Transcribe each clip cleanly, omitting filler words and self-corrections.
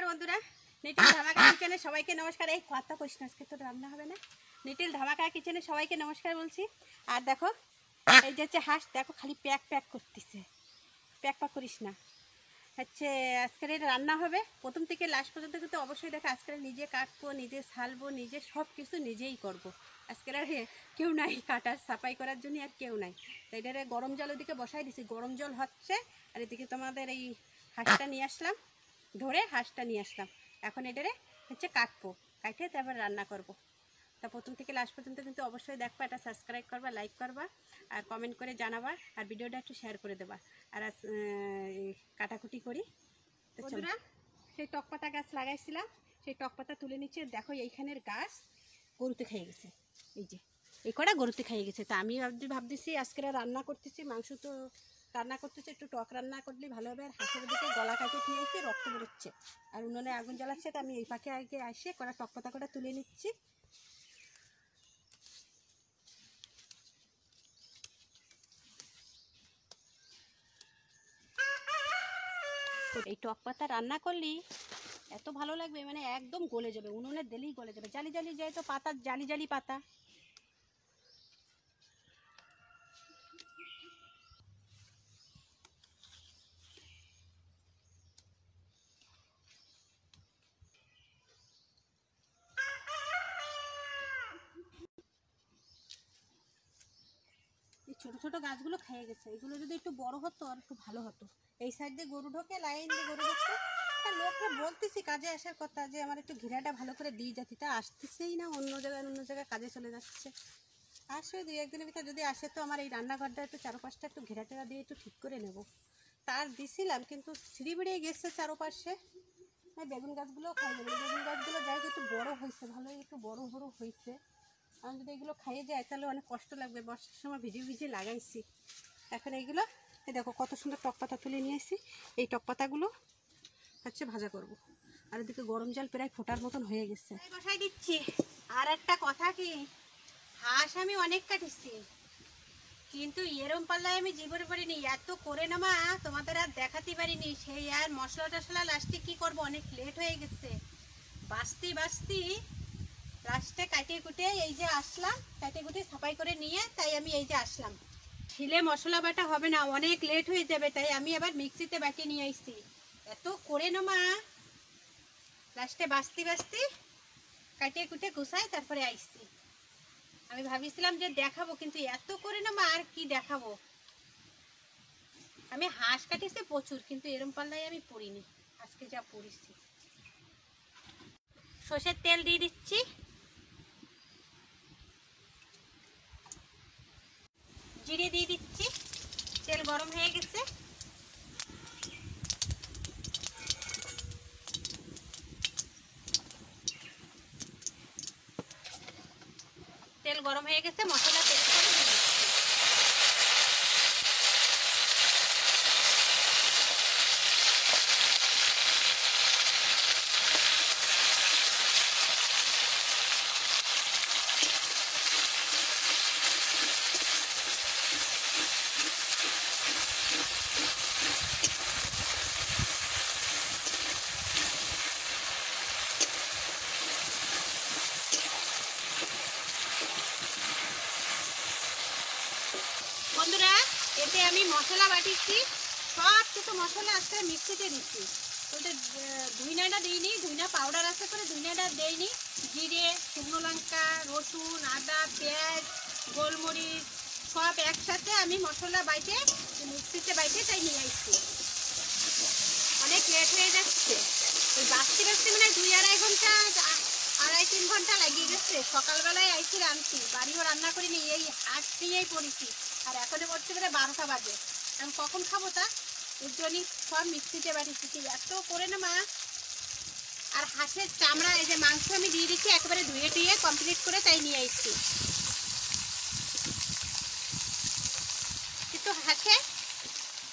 নমস্কার বন্ধুরা, নিটিল ধামাকা কিচেনে সবাইকে নমস্কার। এই কথা কইস না, আজকে তো রান্না হবে না। নিটিল ধামাকা কিচেনে সবাইকে নমস্কার বলছি। আর দেখো এই যে হচ্ছে হাঁস, দেখো খালি প্যাক প্যাক করতেছে। প্যাক প্যাক করিস না, হচ্ছে আজকের রান্না হবে প্রথম থেকে লাস্ট পর্যন্ত। কিন্তু অবশ্যই দেখো আজকের নিজে কাটবো, নিজে ছালবো, নিজে সব কিছু নিজেই করব। আজকের আর কেউ নাই কাটার সাফাই করার জন্য, আর কেউ নাই। তো এটারে গরম জল ওদিকে বসাই দিছি, গরম জল হচ্ছে। আর এদিকে তোমাদের এই হাঁসটা নিয়ে আসলাম, ধরে হাঁসটা নিয়ে আসলাম। এখন এটারে হচ্ছে কাটবো, কাটে তারপর রান্না করব। তা প্রথম থেকে লাস্ট পর্যন্ত কিন্তু অবশ্যই দেখবা, এটা সাবস্ক্রাইব করবা, লাইক করবা, আর কমেন্ট করে জানাবা, আর ভিডিওটা একটু শেয়ার করে দেবা। আর কাটাকুটি করি। তো বন্ধুরা, সেই টকপাতা গাছ লাগাইছিলাম, সেই টকপাতা তুলে নিচ্ছে। দেখো এইখানের গাছ গরুতে খেয়ে গেছে, এই যে এই কটা গরুতে খেয়ে গেছে। তা আমি ভাবতেছি আজকে রান্না করতেছি, মাংস তো রান্না করতেছি, একটু টক রান্না করলে ভালো হবে। আর হাঁসের দিকে গলা কাটে খেয়েছে, রক্ত বেরোচ্ছে, আর উনুনে আগুন জ্বালাচ্ছে। তো আমি এই পাখে আগে আসে কটা টকপাতা কটা তুলে নিচ্ছি। এই টক পাতা রান্না করলি এত ভালো লাগবে, মানে একদম গলে যাবে, উনুনে দিলেই গলে যাবে। জালি জালি যায় তো পাতা, জালি জালি পাতা। এই ছোট ছোট গাছগুলো খেয়ে গেছে, এগুলো যদি একটু বড় হতো আর একটু ভালো হতো। এই সাইড দিয়ে গরু ঢোকে, লাইন দিয়ে গরু ঢোকে। লোককে বলতেছি কাজে আসার কথা, যে আমার একটু ঘেরাটা ভালো করে দিয়ে যাচ্ছি, তা আসতেছেই না। অন্য জায়গায় কাজে চলে যাচ্ছে। আসে দুই একদিনের ভিতরে যদি আসে, তো আমার এই রান্নাঘরটা একটু চারপাশটা একটু ঘেরাটেরা দিয়ে একটু ঠিক করে নেব। তার দিছিলাম, কিন্তু সিঁড়ি বেড়িয়ে গেছে চারপাশে। বেগুন গাছগুলো খাই যাবে, বেগুন গাছগুলো যাই একটু বড় হয়েছে, ভালোই একটু বড় বড় হয়েছে। আমি যদি এগুলো খাইয়ে যায় তাহলে অনেক কষ্ট লাগবে। বর্ষার সময় ভিজে ভিজে লাগাইছি। এখন এইগুলো এই দেখো কত সুন্দর টক পাতা তুলে নিয়ে এসেছি। এই টক পাতাগুলো হচ্ছে ভাজা করব। আর এদিকে গরম জল প্রায় ফোটার মতন হয়ে গেছে, বসাই দিচ্ছি। আর একটা কথা কি, হাঁস আমি অনেক কাটিছি, কিন্তু এরম পাল্লায় আমি জীবনে পারিনি। এত করে না মা, তোমাদের আর দেখাতে পারিনি। সেই আর মশলা টশলা লাস্টে কি করব, অনেক লেট হয়ে গেছে। বাঁচতি লাস্টে কাটিয়ে কুটে এই যে আসলাম, কাটিয়ে কুটে সাফাই করে নিয়ে তাই আমি এই যে আসলাম। ছিলে মশলা বাটা হবে না, অনেক লেট হয়ে যাবে, তাই আমি আবার মিক্সিতে বাটি নিয়ে আসছি। এত করে না মা, লাস্টে বাঁচতি কাটিয়ে কুটে গুছাই তারপরে আইসছি। আমি ভাবিছিলাম যে দেখাবো, কিন্তু এত করে না মা, আর কি দেখাবো। আমি হাঁস কাটিছি প্রচুর, কিন্তু এরম পাল্লায় আমি পড়িনি। আজকে যা পড়িছি। সর্ষের তেল দিয়ে দিচ্ছি, জিরে দিয়ে দিচ্ছি। তেল গরম হয়ে গেছে, তেল গরম হয়ে গেছে, মশলা তেল করে দিয়ে দিচ্ছি। বন্ধুরা, এতে আমি মশলা বাটিছি, সব কিছু মশলা আজকে মিক্সিতে দিচ্ছি। ওটা ধুইনাটা দিইনি, ধুইনা পাউডার আছে করে ধুইনাটা দেইনি। জিরে, শুকনো লঙ্কা, রসুন, আদা, পেঁয়াজ, গোলমরিচ সব একসাথে আমি মশলা বাইটে মিক্সিতে বাইটে তাই নিয়ে আসছি। অনেক লেট হয়ে যাচ্ছে, ওই বাঁচতে মানে 2-2.5 ঘন্টা, 2.5-3 ঘন্টা লাগিয়ে গেছে। সকালবেলায় আইছি রাঁধছি, বাড়িও রান্না করিনি, এই হাঁস নিয়েই পড়েছি। আর এখনো পড়ছে মানে 12টা বাজে, আমি কখন খাবো তা? এর জন্যই সব মিক্সিতে বাটিছি। এত করে না মা। আর হাঁসের চামড়া, এই যে মাংস আমি দিয়ে দিচ্ছি একেবারে ধুয়ে টুয়ে কমপ্লিট করে, তাই নিয়ে আসছি। কিন্তু হাঁসে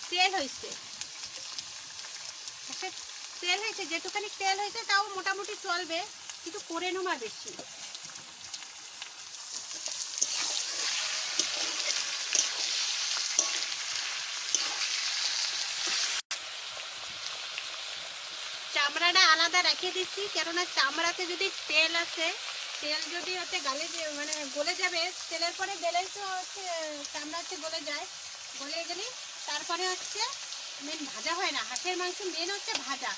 তেল হয়েছে, হাঁসের তেল হয়েছে, যেটুখানি তেল হয়েছে তাও মোটামুটি চলবে, কিন্তু করে নোমা বেশি। চামড়াটা আলাদা রেখে দিচ্ছি, কেননা চামড়াতে যদি তেল আছে, তেল যদি হচ্ছে গালে মানে গলে যাবে, তেলের পরে গেলেই তো হচ্ছে চামড়া হচ্ছে গলে যায়, গলে গেলে তারপরে হচ্ছে মেন ভাজা হয় না। হাঁসের মাংস মেন হচ্ছে ভাজা,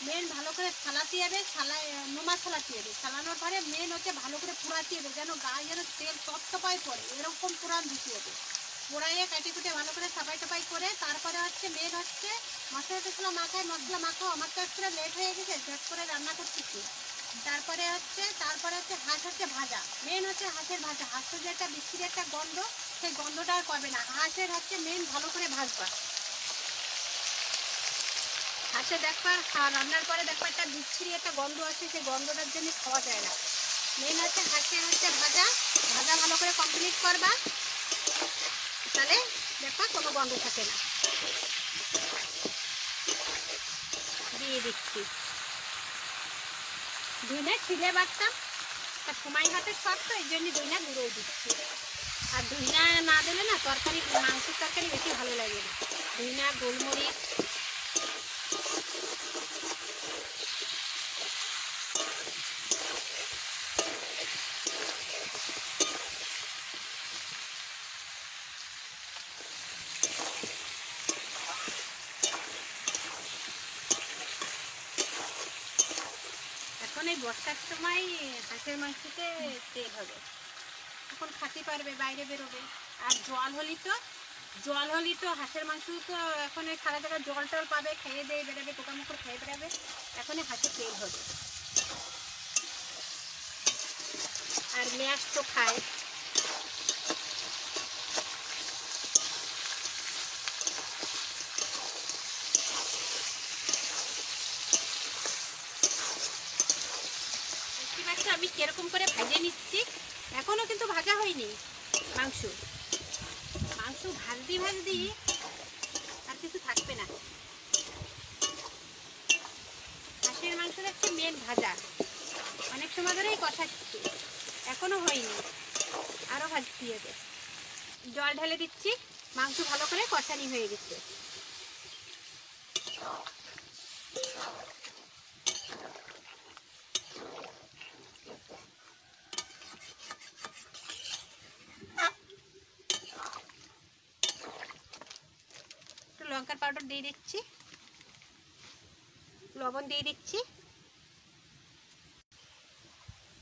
মেন ভালো করে ছালাতে হবে, নোমা ছালাতে হবে, ছালানোর পরে মেন হচ্ছে ভালো করে পোড়াতে হবে, যেন গায়ে যেন তেল টপটপায় পড়ে, এরকম পোড়ান দিতে হবে। পোড়াইয়ে কাটি কুটে ভালো করে সাফাই টাফাই করে তারপরে হচ্ছে মেন হচ্ছে মশলা টশলা মাখায়, মশলা মাখাও। আমার তো একটু লেট হয়ে গেছে, ঝট করে রান্না করতেছি। তারপরে হচ্ছে হাঁস হচ্ছে ভাজা, মেন হচ্ছে হাঁসের ভাজা। হাঁসের যে একটা বিক্রির একটা গন্ধ, সেই গন্ধটা আর করবে না। হাঁসের হচ্ছে মেন ভালো করে ভাজবা। হাঁসে দেখবা রান্নার পরে দেখবা একটা বিচ্ছিরি একটা গন্ধ আছে, সেই গন্ধটার জন্য খাওয়া যায় না। মেন হচ্ছে হাঁসের হচ্ছে ভাজা, ভাজা ভালো করে কমপ্লিট করবা, তাহলে দেখবা কোনো গন্ধ থাকে না। দিয়ে দিচ্ছি ধুনে ছিলে বাটতাম, তার সময় হাতে শর্ট, তো এই জন্য ধুইনা গুঁড়ো দিচ্ছি। আর ধুইনা না দিলে না তরকারি, মাংসের তরকারি বেশি ভালো লাগে না। ধুইনা, গোলমরিচ, এখন এই বর্ষার সময় হাঁসের মাংসতে তেল হবে, এখন খাতে পারবে, বাইরে বেরোবে। আর জল হলি তো হাঁসের মাংস তো এখন এই সারা জায়গায় জল টল পাবে, খেয়ে দিয়ে বেরোবে, পোকামাকড় খেয়ে বেরোবে, এখন হাঁসের তেল হবে। আর ম্যাশ তো খায়। দেখতে পাচ্ছ আমি কিরকম করে ভেজে নিচ্ছি, এখনো কিন্তু ভাজা হয়নি মাংস। মাংস ভাজদি আর কিছু থাকবে না। হাঁসের মাংস হচ্ছে মেন ভাজা, অনেক সময় ধরেই কষাচ্ছি, এখনো হয়নি, আরো ভাজতে হবে। জল ঢেলে দিচ্ছি, মাংস ভালো করে কষানি হয়ে গেছে। একটু লঙ্কার পাউডার দিয়ে দিচ্ছি, লবণ দিয়ে দিচ্ছি,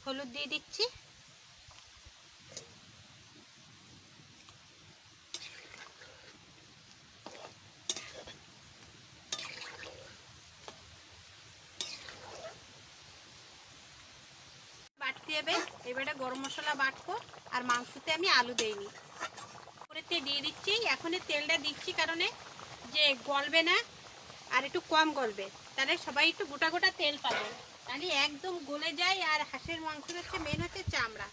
হলুদ দিয়ে দিচ্ছি, বাটতে হবে। এবারে গরম মশলা বাটবো, আর মাংসতে আমি আলু দেইনি, উপরেতে দিয়ে দিচ্ছি। এখন তেলটা দিচ্ছি কারণে যে গলবে না, আর একটু কম গলবে, তাহলে সবাই একটু গোটা গোটা তেল পাবে, তাহলে একদম গলে যায়। আর হাঁসের মাংস হচ্ছে মেন হচ্ছে চামড়া,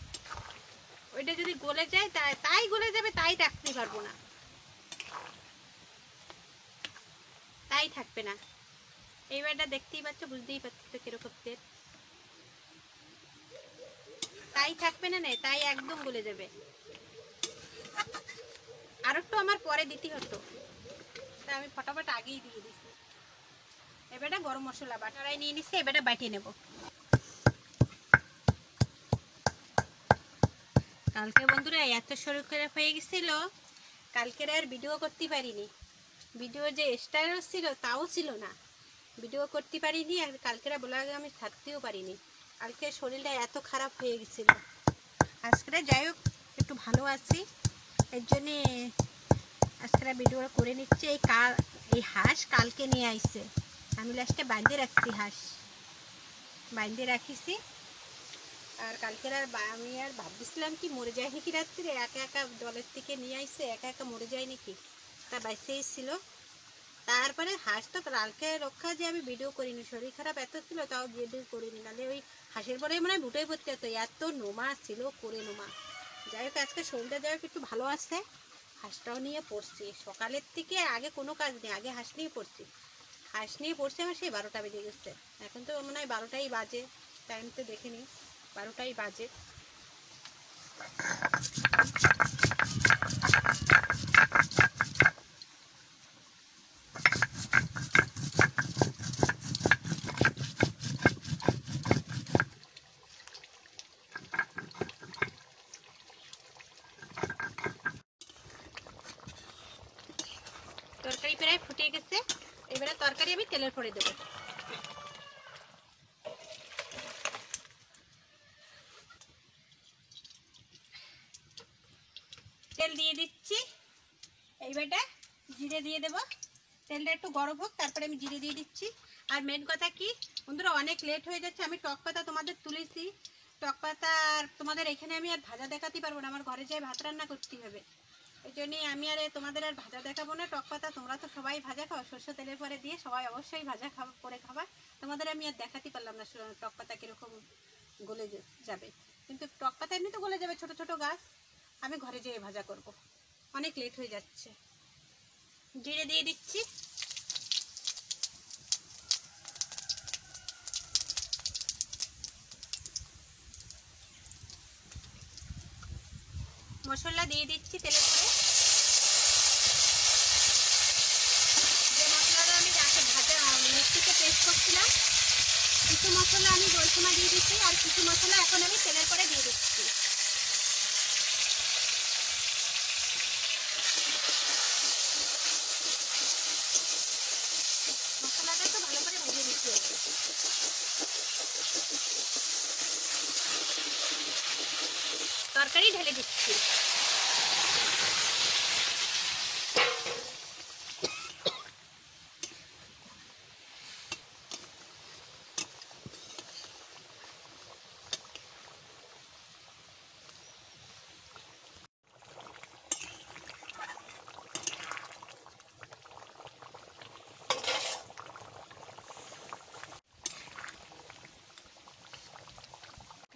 ওইটা যদি গলে যায় তাই গলে যাবে, তাই রাখতে পারবো না, তাই থাকবে না। এইবারটা দেখতেই পাচ্ছ, বুঝতেই পারছো কিরকম তেল, তাই থাকবে না, তাই একদম গলে যাবে। আর একটু আমার পরে দিতে হতো, তাই আমি ফটাফট আগেই দিয়ে দিছি। এবারে গরম মশলা বাটারাই নিয়ে নিচ্ছি, এবারে বাটিয়ে নেব। কালকে বন্ধুরা এত শরীর খারাপ হয়ে গেছিল, কালকের আর ভিডিও করতে পারিনি। ভিডিও যে স্টাইল ছিল তাও ছিল না, ভিডিও করতে পারিনি। আর কালকেরা বলে আমি থাকতেও পারিনি, কালকে শরীরটা এত খারাপ হয়ে গেছিল। আজকে যাই হোক একটু ভালো আছি, এর জন্যে আজকে ভিডিও করে নিচ্ছে। এই হাঁস কালকে নিয়ে আইছে, আমি লাস্টে বাঁধে রাখছি, হাঁস বাঁধে রাখিছি। আর কালকের আমি আর ভাবছিলাম কি মরে যায় নাকি রাত্রে, একা একা দলের থেকে নিয়ে আইছে, একা একা মরে যায় নাকি, তা বাইসেই ছিল। তারপরে হাঁস তো কালকে রক্ষা যে আমি ভিডিও করিনি, শরীর খারাপ এত ছিল তাও ভিডিও করিনি, নাহলে ওই হাঁসের পরে মানে বুটেই পড়তে হতো, এত নোমা ছিল, করে নোমা। যাই হোক আজকে শরীরটা যাই হোক একটু ভালো আছে, হাঁসটাও নিয়ে পড়ছি। সকালের থেকে আগে কোনো কাজ নেই, আগে হাঁস নিয়ে পড়ছি। হাঁস নিয়ে পড়ছি আমার সেই 12টা বেজে গেছে, এখন তো মনে হয় 12টাই বাজে, টাইম তো দেখিনি, 12টাই বাজে। তেলের পরে দেবো। তেল দিয়ে দিচ্ছি, এইবারটা জিরে দিয়ে দেবো। তেলটা একটু গরম হোক, তারপরে আমি জিরে দিয়ে দিচ্ছি। আর মেন কথা কি বন্ধুরা, অনেক লেট হয়ে যাচ্ছে। আমি টক পাতা তোমাদের তুলেছি, টক পাতা আর তোমাদের এখানে আমি আর ভাজা দেখাতে পারবো না, আমার ঘরে যাই ভাত রান্না করতে হবে। ওই জন্যই আমি আর তোমাদের আর ভাজা দেখাবো না। টক পাতা তোমরা তো সবাই ভাজা খাও, সর্ষে তেলের পরে দিয়ে সবাই অবশ্যই ভাজা করে খাবার। তোমাদের আমি আর দেখাতে পারলাম না টক পাতা কীরকম গলে যাবে, কিন্তু টক পাতা এমনি তো গলে যাবে, ছোট ছোট গাছ। আমি ঘরে যেয়ে ভাজা করব, অনেক লেট হয়ে যাচ্ছে। জিরে দিয়ে দিচ্ছি, মশলা দিয়ে দিচ্ছি তেলের পরে। যে মশলাটা আমি ভাজা মিক্সিতে পেস্ট করছিলাম, কিছু মশলা আমি ওই সময় দিয়ে দিচ্ছি, আর কিছু মশলা এখন আমি তেলের পরে দিয়ে দিচ্ছি। মশলাটা একটু ভালো করে ভেজে নিচ্ছি। তরকারি ঢেলে দিচ্ছি।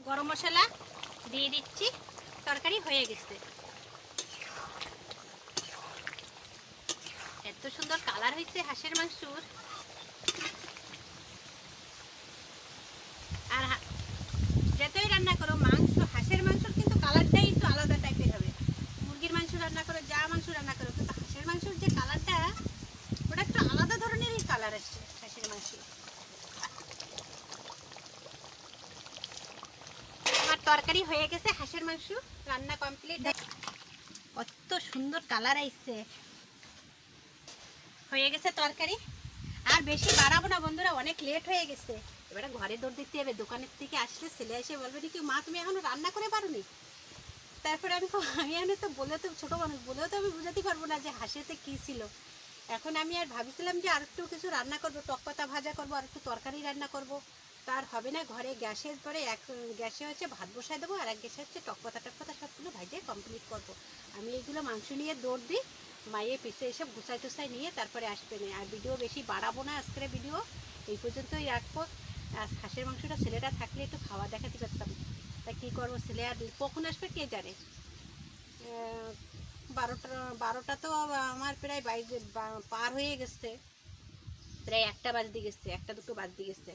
গরম মশলা দিয়ে দিচ্ছি, তরকারি হয়ে গেছে। এত সুন্দর কালার হয়েছে হাঁসের মাংসর। আর যতই রান্না করো মাংস, হাঁসের মাংসর কিন্তু কালারটাই একটু আলাদা টাইপের হবে। মুরগির মাংস রান্না করো, যা মাংস রান্না করো, কিন্তু হাঁসের মাংসর যে কালারটা, ওটা একটু আলাদা ধরনেরই কালার আসছে হাঁসের মাংস। আমার তরকারি হয়ে গেছে, হাঁসের মাংস রান্না কমপ্লিট। কত সুন্দর কালার আইছে, হয়ে গেছে তরকারি। আর বেশি বাড়াবো না বন্ধুরা, অনেক লেট হয়ে গেছে। এবারে ঘরে দৌড় দিতে হবে, দোকানের থেকে আসলে ছেলে এসে বলবে নাকি মা তুমি এখনো রান্না করে পারোনি। তারপরে আমি আমি তো বলে তো ছোটো মানুষ, বলেও তো আমি বুঝাতে পারবো না যে হাঁসেতে কী ছিল। এখন আমি আর ভাবছিলাম যে আর একটু কিছু রান্না করবো, টক পাতা ভাজা করবো, আর একটু তরকারি রান্না করবো। তার হবে না, ঘরে গ্যাসের পরে এক গ্যাসে হচ্ছে ভাত বসায় দেবো, আর এক গ্যাসে হচ্ছে টক পাতা সবগুলো ভাজে কমপ্লিট করবো। আমি এইগুলো মাংস নিয়ে দৌড় দিই, মাইয়ে পিছে এসে গুছাই টুসাই নিয়ে তারপরে আসবে না। আর ভিডিও বেশি বাড়াবো না, আজকের ভিডিও এই পর্যন্তই রাখবো। আর হাঁসের মাংসটা ছেলেটা থাকলে একটু খাওয়া দেখাতে পারতাম, তা কী করবো, ছেলে আর কখন আসবে কে জানে। 12টা তো আমার প্রায় পার হয়ে গেছে, প্রায় 1টা বাজতে গেছে, 1টা-2টো বাজতে গেছে।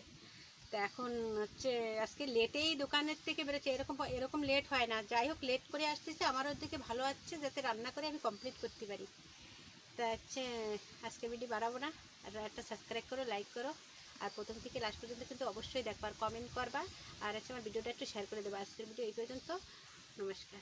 তো এখন হচ্ছে আজকে লেটেই দোকানের থেকে বেরোচ্ছে, এরকম লেট হয় না। যাই হোক, লেট করে আসতেছে, আমার ওর দিকে ভালো আসছে, যাতে রান্না করে আমি কমপ্লিট করতে পারি। তা হচ্ছে আজকে ভিডিও বাড়াবো না। আর একটা সাবস্ক্রাইব করো, লাইক করো, আর প্রথম থেকে লাস্ট পর্যন্ত কিন্তু অবশ্যই দেখবা, আর কমেন্ট করবা, আর হচ্ছে আমার ভিডিওটা একটু শেয়ার করে দেবো। আজকের ভিডিও এই পর্যন্ত, নমস্কার।